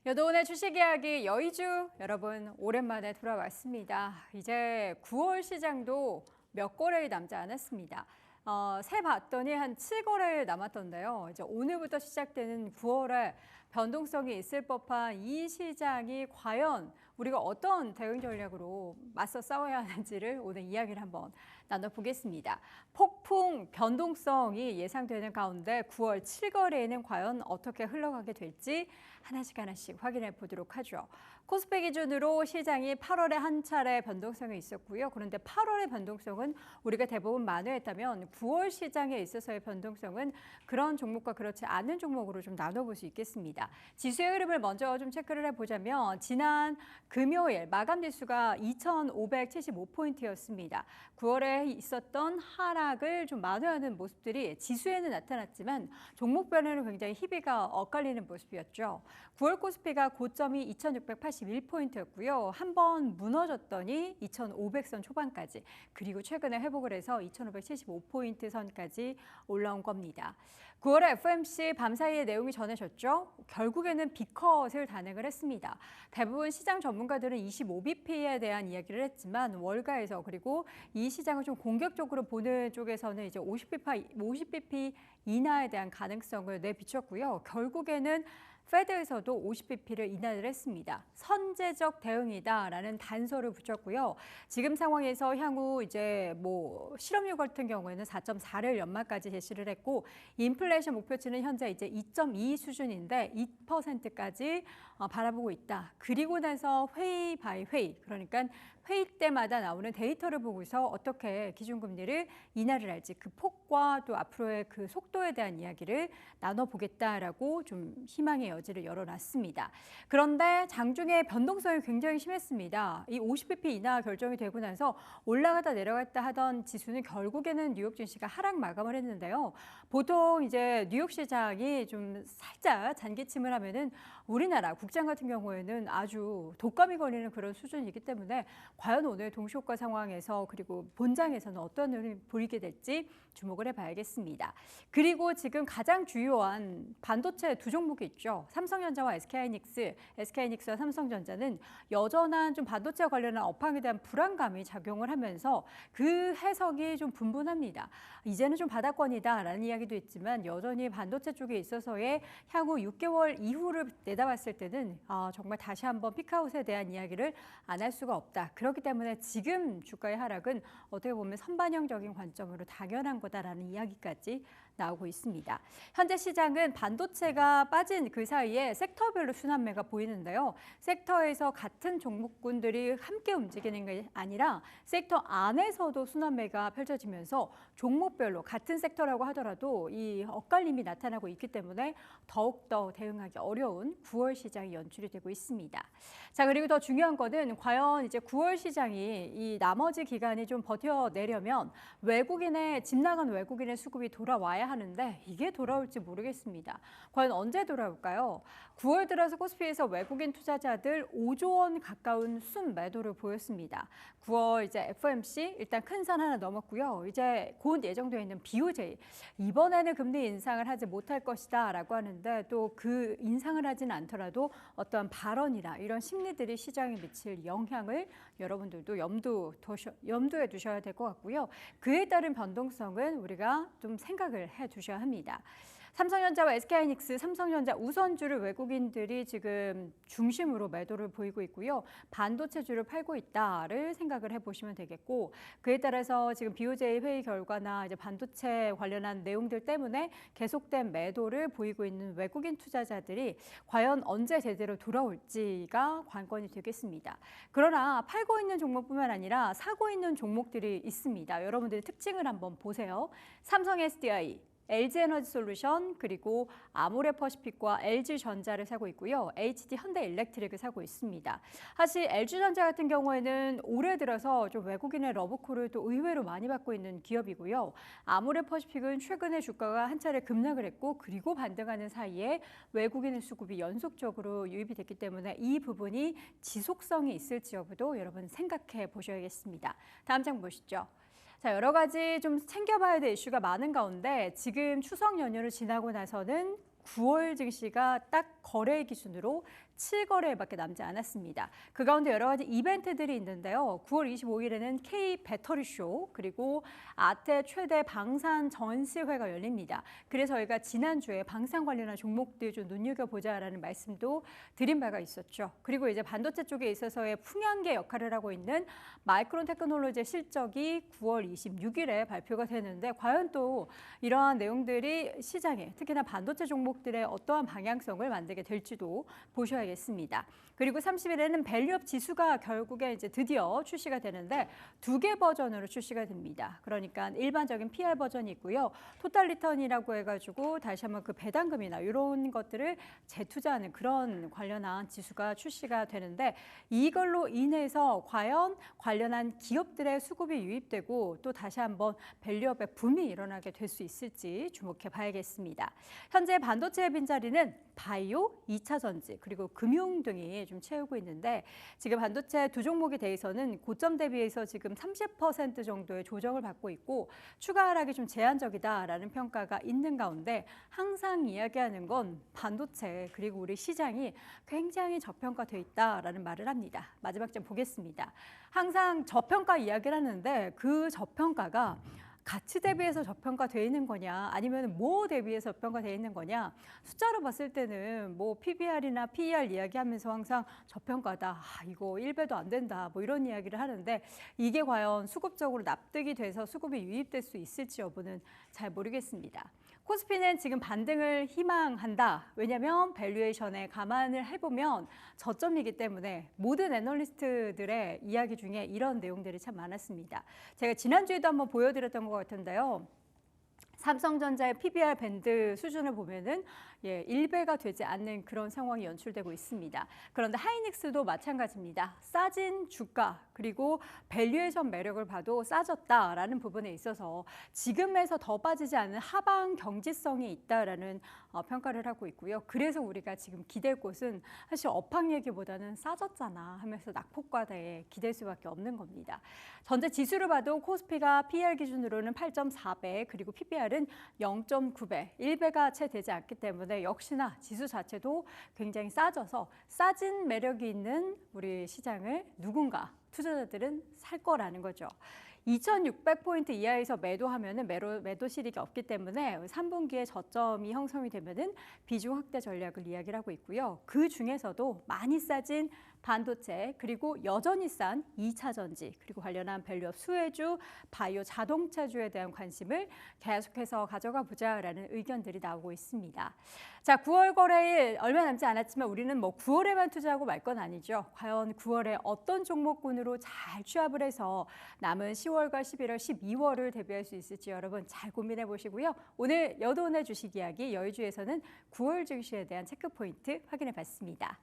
여도온의 주식 이야기 여의주 여러분 오랜만에 돌아왔습니다. 이제 9월 시장도 몇 거래일 남지 않았습니다. 세 봤더니 한 7거래일 남았던데요. 이제 오늘부터 시작되는 9월에 변동성이 있을 법한 이 시장이 과연 우리가 어떤 대응 전략으로 맞서 싸워야 하는지를 오늘 이야기를 한번 나눠보겠습니다. 폭풍 변동성이 예상되는 가운데 9월 7거래에는 과연 어떻게 흘러가게 될지 하나씩 확인해 보도록 하죠. 코스피 기준으로 시장이 8월에 한 차례 변동성이 있었고요. 그런데 8월의 변동성은 우리가 대부분 만회했다면 9월 시장에 있어서의 변동성은 그런 종목과 그렇지 않은 종목으로 좀 나눠볼 수 있겠습니다. 지수의 흐름을 먼저 좀 체크를 해보자면 지난 금요일 마감 지수가 2,575포인트였습니다. 9월에 있었던 하락을 좀 만회하는 모습들이 지수에는 나타났지만 종목별로는 굉장히 희비가 엇갈리는 모습이었죠. 9월 코스피가 고점이 2,681포인트였고요. 한번 무너졌더니 2,500선 초반까지 그리고 최근에 회복을 해서 2,575포인트 선까지 올라온 겁니다. 9월에 FOMC 밤사이에 내용이 전해졌죠. 결국에는 B컷을 단행을 했습니다. 대부분 시장 전문가들은 25bp에 대한 이야기를 했지만 월가에서 그리고 이 시장을 좀 공격적으로 보는 쪽에서는 이제 50bp 인하에 대한 가능성을 내비쳤고요. 결국에는 페드에서도 50bp를 인하를 했습니다. 선제적 대응이다라는 단서를 붙였고요. 지금 상황에서 향후 이제 실업률 같은 경우에는 4.4를 연말까지 제시를 했고 인플레이션 목표치는 현재 이제 2.2 수준인데 2%까지 바라보고 있다. 그리고 나서 회의 바이 회의 그러니까 회의 때마다 나오는 데이터를 보고서 어떻게 기준금리를 인하를 할지 그 폭과 또 앞으로의 그 속도에 대한 이야기를 나눠보겠다라고 좀 희망의 여지를 열어놨습니다. 그런데 장중에 변동성이 굉장히 심했습니다. 이 50bp 인하 결정이 되고 나서 올라가다 내려갔다 하던 지수는 결국에는 뉴욕 증시가 하락 마감을 했는데요. 보통 이제 뉴욕 시장이 좀 살짝 잔기침을 하면은 우리나라 국장 같은 경우에는 아주 독감이 걸리는 그런 수준이기 때문에 과연 오늘 동시효과 상황에서 그리고 본장에서는 어떤 흐름이 보이게 될지 주목을 해봐야겠습니다. 그리고 지금 가장 주요한 반도체 두 종목이 있죠. 삼성전자와 SK하이닉스와 삼성전자는 여전한 좀 반도체와 관련한 업황에 대한 불안감이 작용을 하면서 그 해석이 좀 분분합니다. 이제는 좀 바닥권이다라는 이야기도 있지만 여전히 반도체 쪽에 있어서의 향후 6개월 이후를 내다봤을 때는 정말 다시 한번 피크아웃에 대한 이야기를 안 할 수가 없다. 그렇기 때문에 지금 주가의 하락은 어떻게 보면 선반영적인 관점으로 당연한 거다라는 이야기까지 나오고 있습니다. 현재 시장은 반도체가 빠진 그 사이에 섹터별로 순환매가 보이는데요. 섹터에서 같은 종목군들이 함께 움직이는 게 아니라 섹터 안에서도 순환매가 펼쳐지면서 종목별로 같은 섹터라고 하더라도 이 엇갈림이 나타나고 있기 때문에 더욱더 대응하기 어려운 9월 시장이 연출이 되고 있습니다. 자, 그리고 더 중요한 거는 과연 이제 9월 시장이 이 나머지 기간이 좀 버텨내려면 집 나간 외국인의 수급이 돌아와야 하는데 이게 돌아올지 모르겠습니다. 과연 언제 돌아올까요? 9월 들어서 코스피에서 외국인 투자자들 5조 원 가까운 순매도를 보였습니다. 9월 이제 FOMC 일단 큰 산 하나 넘었고요. 이제 곧 예정되어 있는 BOJ 이번에는 금리 인상을 하지 못할 것이다라고 하는데 또 그 인상을 하지는 않더라도 어떤 발언이나 이런 심리들이 시장에 미칠 영향을 여러분들도 염두에 두셔야 될 것 같고요. 그에 따른 변동성은 우리가 좀 생각을 해 두셔야 합니다. 삼성전자와 SK하이닉스, 삼성전자 우선주를 외국인들이 지금 중심으로 매도를 보이고 있고요. 반도체주를 팔고 있다를 생각을 해보시면 되겠고 그에 따라서 지금 BOJ 회의 결과나 이제 반도체 관련한 내용들 때문에 계속된 매도를 보이고 있는 외국인 투자자들이 과연 언제 제대로 돌아올지가 관건이 되겠습니다. 그러나 팔고 있는 종목뿐만 아니라 사고 있는 종목들이 있습니다. 여러분들의 특징을 한번 보세요. 삼성 SDI, LG에너지솔루션 그리고 아모레퍼시픽과 LG전자를 사고 있고요. HD 현대일렉트릭을 사고 있습니다. 사실 LG전자 같은 경우에는 올해 들어서 좀 외국인의 러브콜을 또 의외로 많이 받고 있는 기업이고요. 아모레퍼시픽은 최근에 주가가 한 차례 급락을 했고 그리고 반등하는 사이에 외국인의 수급이 연속적으로 유입이 됐기 때문에 이 부분이 지속성이 있을지 여부도 여러분 생각해 보셔야겠습니다. 다음 장 보시죠. 자, 여러 가지 좀 챙겨봐야 될 이슈가 많은 가운데 지금 추석 연휴를 지나고 나서는 9월 증시가 딱 거래 기준으로 7거래일밖에 남지 않았습니다. 그 가운데 여러 가지 이벤트들이 있는데요. 9월 25일에는 K 배터리 쇼 그리고 아태 최대 방산 전시회가 열립니다. 그래서 저희가 지난주에 방산 관련한 종목들 좀 눈여겨보자라는 말씀도 드린 바가 있었죠. 그리고 이제 반도체 쪽에 있어서의 풍향계 역할을 하고 있는 마이크론 테크놀로지의 실적이 9월 26일에 발표가 되는데 과연 또 이러한 내용들이 시장에 특히나 반도체 종목들의 어떠한 방향성을 만들게 될지도 보셔야겠습니다. 그리고 30일에는 밸류업 지수가 결국에 이제 드디어 출시가 되는데 2개 버전으로 출시가 됩니다. 그러니까 일반적인 PR 버전이 있고요. 토탈 리턴이라고 해가지고 다시 한번 그 배당금이나 이런 것들을 재투자하는 그런 관련한 지수가 출시가 되는데 이걸로 인해서 과연 관련한 기업들의 수급이 유입되고 또 다시 한번 밸류업의 붐이 일어나게 될 수 있을지 주목해 봐야겠습니다. 현재 반도체의 빈자리는 바이오, 2차 전지, 그리고 금융 등이 좀 채우고 있는데 지금 반도체 두 종목에 대해서는 고점 대비해서 지금 30% 정도의 조정을 받고 있고 추가 하락이 좀 제한적이다라는 평가가 있는 가운데 항상 이야기하는 건 반도체 그리고 우리 시장이 굉장히 저평가돼 있다라는 말을 합니다. 마지막 점 보겠습니다. 항상 저평가 이야기를 하는데 그 저평가가 가치 대비해서 저평가되어 있는 거냐 아니면 뭐 대비해서 저평가되어 있는 거냐 숫자로 봤을 때는 뭐 PBR이나 PER 이야기하면서 항상 저평가다 이거 1배도 안 된다 뭐 이런 이야기를 하는데 이게 과연 수급적으로 납득이 돼서 수급이 유입될 수 있을지 여부는 잘 모르겠습니다. 코스피는 지금 반등을 희망한다. 왜냐하면 밸류에이션에 감안을 해보면 저점이기 때문에 모든 애널리스트들의 이야기 중에 이런 내용들이 참 많았습니다. 제가 지난주에도 한번 보여드렸던 것 같은데요. 삼성전자의 PBR 밴드 수준을 보면은 1배가 되지 않는 그런 상황이 연출되고 있습니다. 그런데 하이닉스도 마찬가지입니다. 싸진 주가 그리고 밸류에이션 매력을 봐도 싸졌다라는 부분에 있어서 지금에서 더 빠지지 않은 하방 경지성이 있다라는 평가를 하고 있고요. 그래서 우리가 지금 기댈 곳은 사실 업황 얘기보다는 싸졌잖아 하면서 낙폭과대에 기댈 수밖에 없는 겁니다. 전체 지수를 봐도 코스피가 PER 기준으로는 8.4배 그리고 PBR은 0.9배, 1배가 채 되지 않기 때문에 역시나 지수 자체도 굉장히 싸져서 싸진 매력이 있는 우리 시장을 누군가 투자자들은 살 거라는 거죠. 2,600포인트 이하에서 매도하면은 매도 실익이 없기 때문에 3분기에 저점이 형성이 되면은 비중 확대 전략을 이야기를 하고 있고요. 그 중에서도 많이 싸진 반도체 그리고 여전히 싼 2차 전지 그리고 관련한 밸류업 수혜주, 바이오 자동차주에 대한 관심을 계속해서 가져가 보자라는 의견들이 나오고 있습니다. 자, 9월 거래일 얼마 남지 않았지만 우리는 뭐 9월에만 투자하고 말 건 아니죠. 과연 9월에 어떤 종목군으로 잘 취합을 해서 남은 10월과 11월, 12월을 대비할 수 있을지 여러분 잘 고민해 보시고요. 오늘 여돈의 주식 이야기 여의주에서는 9월 증시에 대한 체크 포인트 확인해 봤습니다.